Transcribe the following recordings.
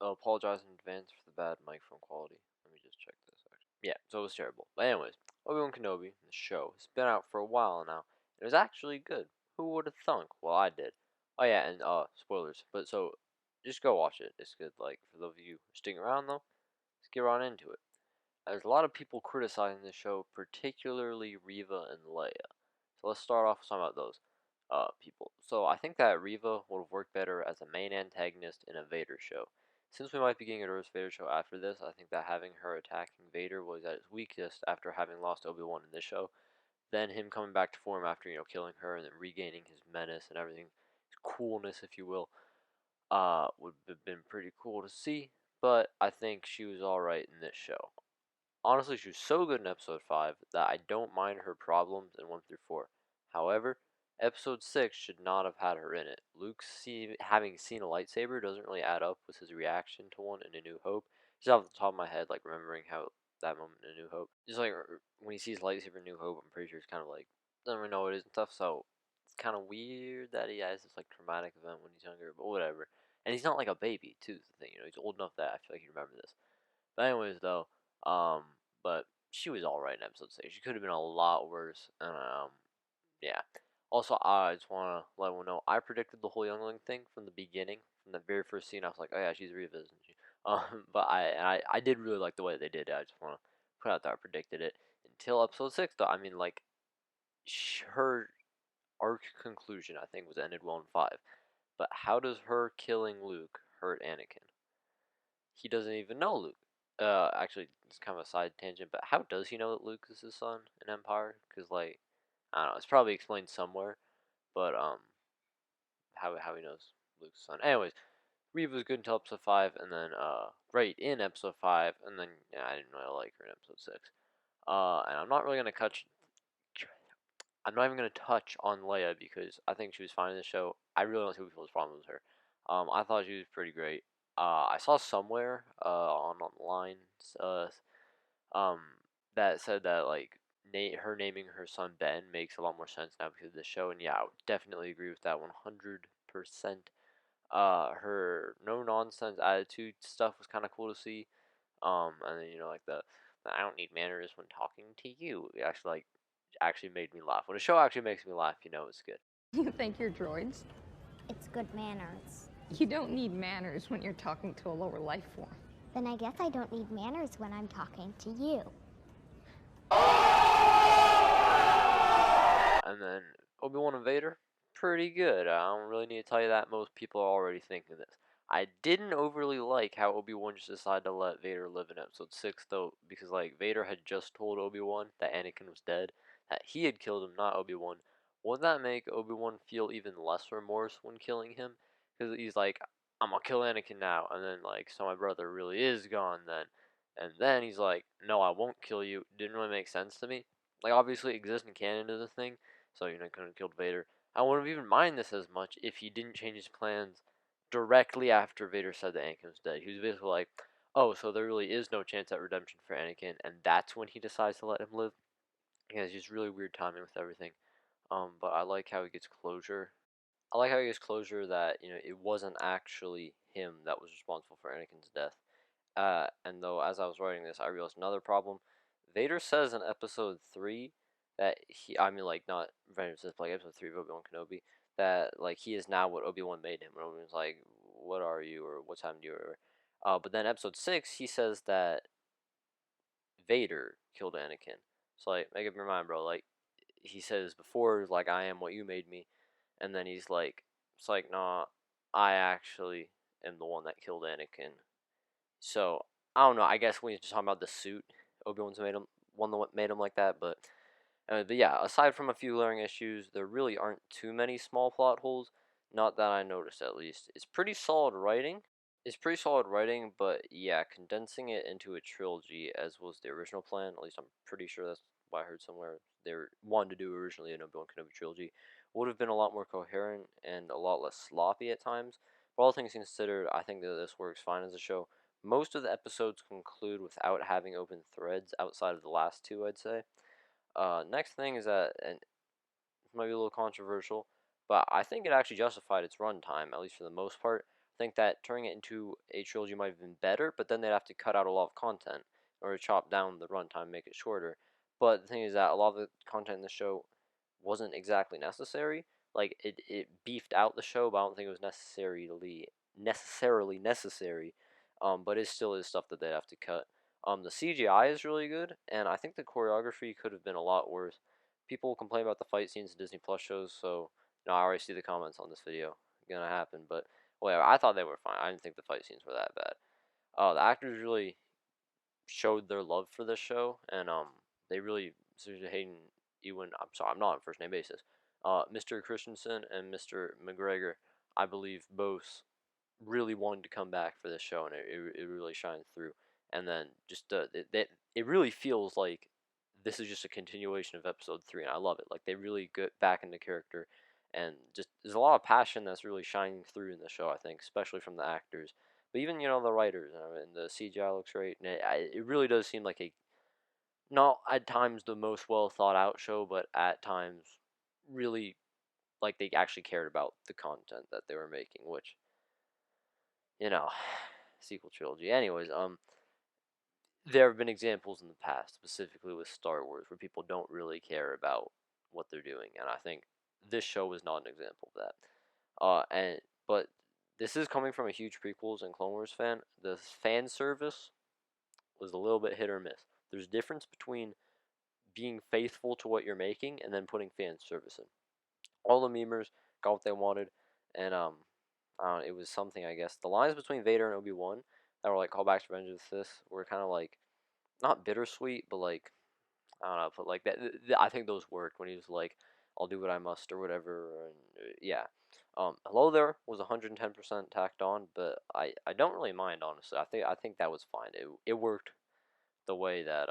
apologize in advance for the bad microphone quality. Let me just check this. Yeah, so it was terrible. But anyways, Obi-Wan Kenobi, the show, has been out for a while now. It was actually good. Who would have thunk? Well, I did. Oh yeah, and spoilers. But so, just go watch it. It's good. Like for those of you sticking around though, let's get right into it. There's a lot of people criticizing the show, particularly Reva and Leia. So let's start off with talking about those people. So I think that Reva would have worked better as a main antagonist in a Vader show. Since we might be getting a Darth Vader show after this, I think that having her attacking Vader was at its weakest after having lost Obi-Wan in this show. Then him coming back to form after, killing her and then regaining his menace and everything, his coolness, if you will, would have been pretty cool to see. But I think she was alright in this show. Honestly, she was so good in episode 5 that I don't mind her problems in 1 through 4. However, episode 6 should not have had her in it. Luke having seen a lightsaber doesn't really add up with his reaction to one in A New Hope. Just off the top of my head, like remembering how that moment in A New Hope. Just like when he sees lightsaber in New Hope, I'm pretty sure it's kind of like, doesn't really know what it is and stuff, so it's kind of weird that he has this like traumatic event when he's younger, but whatever. And he's not like a baby, too, is the thing, he's old enough that I feel like he remembers this. But anyways, though, but she was all right in episode 6. She could have been a lot worse, and yeah. Also, I just want to let everyone know I predicted the whole youngling thing from the beginning, from the very first scene. I was like, oh yeah, she's Reva, isn't she? But I did really like the way they did it. I just want to put out that I predicted it until episode 6, though. I mean, like her arc conclusion, I think, was ended well in 5. But how does her killing Luke hurt Anakin? He doesn't even know Luke. Actually, it's kind of a side tangent, but how does he know that Luke is his son in Empire? Because, like, I don't know, it's probably explained somewhere, but, how he knows Luke's son. Anyways, Reva was good until episode 5, and then, right in episode 5, and then, yeah, I didn't really like her in episode 6. And I'm not really gonna I'm not even gonna touch on Leia because I think she was fine in the show. I really don't see what people's problem with her. I thought she was pretty great. I saw somewhere online uh um that said that like her naming her son Ben makes a lot more sense now because of the show, and yeah, I would definitely agree with that 100%. Her no nonsense attitude stuff was kind of cool to see. And then like the I don't need manners when talking to you. It actually made me laugh. When a show actually makes me laugh, it's good. You think you're droids? It's good manners. You don't need manners when you're talking to a lower life form. Then I guess I don't need manners when I'm talking to you. And then Obi-Wan and Vader, pretty good. I don't really need to tell you that. Most people are already thinking this. I didn't overly like how Obi-Wan just decided to let Vader live in episode 6, though, because, like, Vader had just told Obi-Wan that Anakin was dead, that he had killed him, not Obi-Wan. Wouldn't that make Obi-Wan feel even less remorse when killing him? Because he's like, I'm gonna kill Anakin now, and then, like, so my brother really is gone then. And then he's like, no, I won't kill you. Didn't really make sense to me. Like, obviously, existing canon is a thing, so couldn't have killed Vader. I wouldn't have even mind this as much if he didn't change his plans directly after Vader said that Anakin was dead. He was basically like, oh, so there really is no chance at redemption for Anakin, and that's when he decides to let him live. Yeah, it's just really weird timing with everything. But I like how he gets closure. I like how he gets closure that, it wasn't actually him that was responsible for Anakin's death. And though, as I was writing this, I realized another problem. Vader says in episode 3 that like, not Vader says, like, episode 3 of Obi-Wan Kenobi, that, like, he is now what Obi-Wan made him. And Obi-Wan's like, what are you, or what's happened to you, or but then episode 6, he says that Vader killed Anakin. So, like, make up your mind, bro. Like, he says before, like, I am what you made me. And then he's like, it's like, nah, I actually am the one that killed Anakin. So I don't know. I guess when you're just talking about the suit, Obi-Wan's made him one that made him like that. But yeah, aside from a few glaring issues, there really aren't too many small plot holes. Not that I noticed, at least. It's pretty solid writing. It's pretty solid writing, but yeah, condensing it into a trilogy, as was the original plan. At least I'm pretty sure that's what I heard somewhere. They wanted to do originally an Obi-Wan Kenobi trilogy. Would have been a lot more coherent and a lot less sloppy at times. But all things considered, I think that this works fine as a show. Most of the episodes conclude without having open threads outside of the last two, I'd say. Next thing is that, and it might be a little controversial, but I think it actually justified its runtime, at least for the most part. think that turning it into a trilogy might have been better, but then they'd have to cut out a lot of content or chop down the runtime, make it shorter. But the thing is that a lot of the content in the show wasn't exactly necessary. Like it beefed out the show, but I don't think it was necessarily necessary. But it still is stuff that they'd have to cut. The CGI is really good, and I think the choreography could have been a lot worse. People complain about the fight scenes in Disney Plus shows, so I already see the comments on this video gonna happen. But whatever, I thought they were fine. I didn't think the fight scenes were that bad. The actors really showed their love for this show, and they really, seriously, Hayden Ewan. I'm sorry, I'm not on a first name basis. Mr. Christensen and Mr. McGregor, I believe both really wanted to come back for this show, and it really shines through. And then just it really feels like this is just a continuation of episode 3, and I love it. Like they really get back into character, and just there's a lot of passion that's really shining through in the show. I think, especially from the actors, but even the writers. And the CGI looks great, and it really does seem like a not at times the most well thought out show, but at times really like they actually cared about the content that they were making, which you know, sequel trilogy. Anyways, there have been examples in the past, specifically with Star Wars, where people don't really care about what they're doing, and I think this show was not an example of that. But this is coming from a huge prequels and Clone Wars fan. The fan service was a little bit hit or miss. There's a difference between being faithful to what you're making and then putting fan service in. All the memers got what they wanted, and it was something, I guess. The lines between Vader and Obi-Wan that were like callbacks to Revenge of the Sith were kind of like not bittersweet, but like I don't know, but like that. I think those worked when he was like, "I'll do what I must" or whatever. And yeah, Hello There was 110% tacked on, but I don't really mind, honestly. I think that was fine. It worked the way that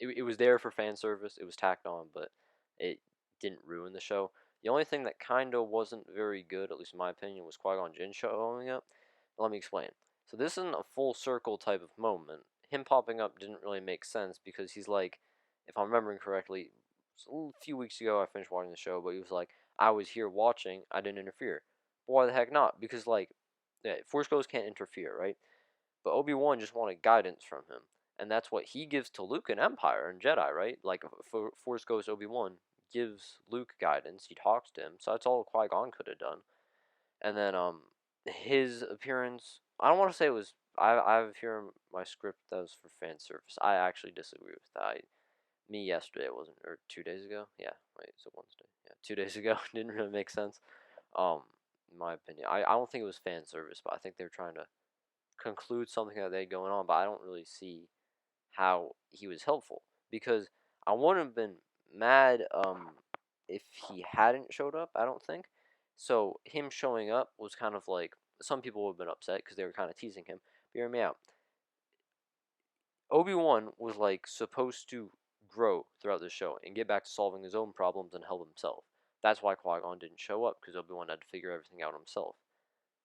it was there for fan service. It was tacked on, but it didn't ruin the show. The only thing that kind of wasn't very good, at least in my opinion, was Qui-Gon Jinn showing up. Let me explain. So this isn't a full circle type of moment. Him popping up didn't really make sense because he's like, if I'm remembering correctly, a few weeks ago I finished watching the show, but he was like, I was here watching, I didn't interfere. But why the heck not? Because like, yeah, Force Ghosts can't interfere, right? But Obi-Wan just wanted guidance from him. And that's what he gives to Luke in Empire and Jedi, right? Like, Force Ghost Obi-Wan gives Luke guidance. He talks to him. So that's all Qui-Gon could have done. And then, his appearance, I don't want to say it was, I have here in my script that was for fan service. I actually disagree with that. Me yesterday wasn't, or 2 days ago? Yeah, wait, it's a Wednesday. Yeah, 2 days ago. Didn't really make sense. In my opinion. I don't think it was fan service, but I think they were trying to conclude something that they had going on, but I don't really see how he was helpful because I wouldn't have been mad if he hadn't showed up. I don't think so. Him showing up was kind of like some people would have been upset because they were kind of teasing him. But hear me out. Obi-Wan was like supposed to grow throughout the show and get back to solving his own problems and help himself. That's why Qui-Gon didn't show up because Obi-Wan had to figure everything out himself.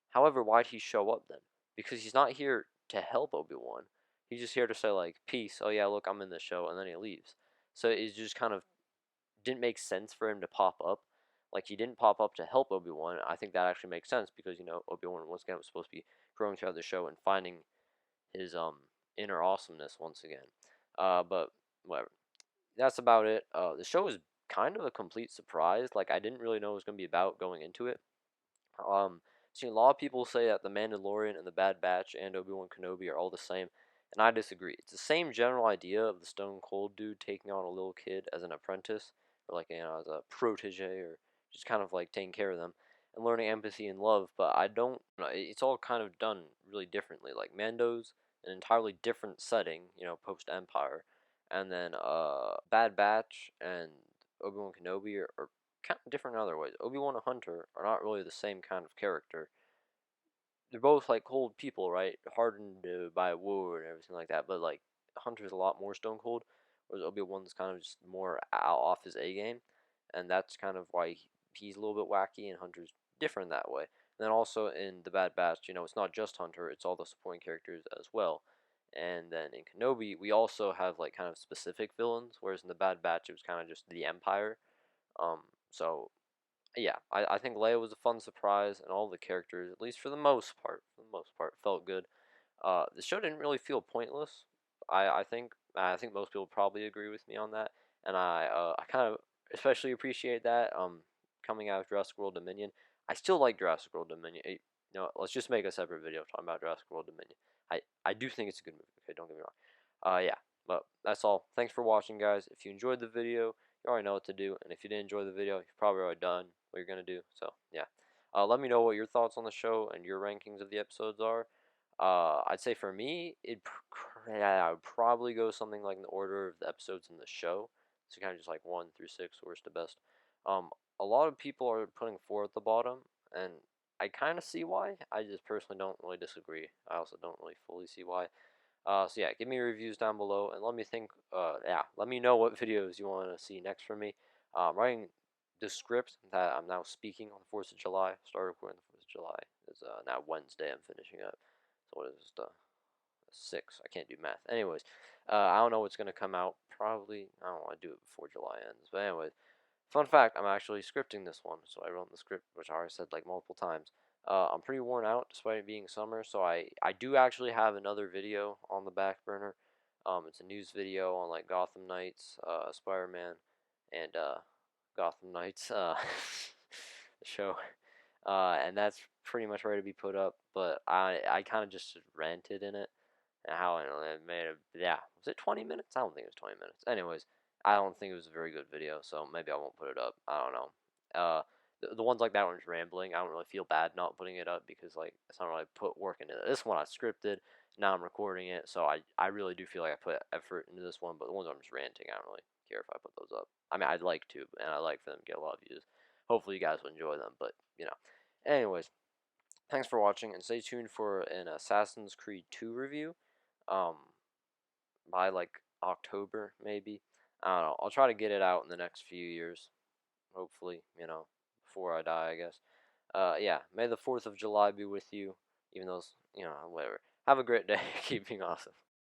However, why'd he show up then? Because he's not here to help Obi-Wan. He's just here to say, like, peace, oh yeah, look, I'm in the show, and then he leaves. So it just kind of didn't make sense for him to pop up. Like, he didn't pop up to help Obi-Wan. I think that actually makes sense because, Obi-Wan, once again, was supposed to be growing throughout the show and finding his inner awesomeness once again. But whatever. That's about it. The show was kind of a complete surprise. Like, I didn't really know what it was going to be about going into it. Seen a lot of people say that the Mandalorian and the Bad Batch and Obi-Wan Kenobi are all the same, and I disagree. It's the same general idea of the Stone Cold dude taking on a little kid as an apprentice, or like as a protege, or just kind of like taking care of them and learning empathy and love. But I don't. It's all kind of done really differently. Like Mando's an entirely different setting, post Empire, and then Bad Batch and Obi-Wan Kenobi are kind of different in other ways. Obi-Wan and Hunter are not really the same kind of character. They're both like cold people, right? Hardened by war and everything like that. But like Hunter's a lot more stone cold, whereas Obi-Wan's kind of just more out off his A game, and that's kind of why he's a little bit wacky, and Hunter's different that way. And then also in the Bad Batch, it's not just Hunter; it's all the supporting characters as well. And then in Kenobi, we also have like kind of specific villains, whereas in the Bad Batch, it was kind of just the Empire. So yeah, I think Leia was a fun surprise, and all the characters, at least for the most part, felt good. The show didn't really feel pointless. I think most people probably agree with me on that, and I kind of especially appreciate that. Coming out of Jurassic World Dominion, I still like Jurassic World Dominion. Let's just make a separate video talking about Jurassic World Dominion. I do think it's a good movie. Okay, don't get me wrong. Yeah, but that's all. Thanks for watching, guys. If you enjoyed the video, you already know what to do, and if you didn't enjoy the video, you've probably already done what you're gonna do. So yeah, let me know what your thoughts on the show and your rankings of the episodes are. I'd say for me, I would probably go something like in the order of the episodes in the show. So kind of just like 1 through 6, worst to best. Um, a lot of people are putting 4 at the bottom, and I kind of see why. I just personally don't really disagree. I also don't really fully see why. So yeah, give me reviews down below, and let me think. Yeah, let me know what videos you want to see next from me. Writing the script that I'm now speaking on the 4th of July. Started recording the 4th of July. It's now Wednesday. I'm finishing up. So what is this? The 6? I can't do math. Anyways, I don't know what's gonna come out. Probably I don't want to do it before July ends. But anyways, fun fact: I'm actually scripting this one. So I wrote the script, which I already said like multiple times. I'm pretty worn out despite it being summer, so I do actually have another video on the back burner. It's a news video on like Gotham Knights, Spider-Man, and Gotham Knights, the show. And that's pretty much ready to be put up. But I kind of just ranted in it, and how I know it made it. Yeah, was it 20 minutes? I don't think it was 20 minutes. Anyways, I don't think it was a very good video, so maybe I won't put it up. I don't know. The ones like that one is rambling. I don't really feel bad not putting it up because like it's not really put work into it. This one I scripted. Now I'm recording it, so I really do feel like I put effort into this one. But the ones I'm just ranting, I don't really care if I put those up. I mean, I'd like to, and I like for them to get a lot of views. Hopefully, you guys will enjoy them. But anyways, thanks for watching, and stay tuned for an Assassin's Creed 2 review. Um, by like October maybe. I don't know. I'll try to get it out in the next few years. Hopefully, before I die, I guess. Yeah. May the 4th of July be with you. Even though, whatever. Have a great day. Keep being awesome.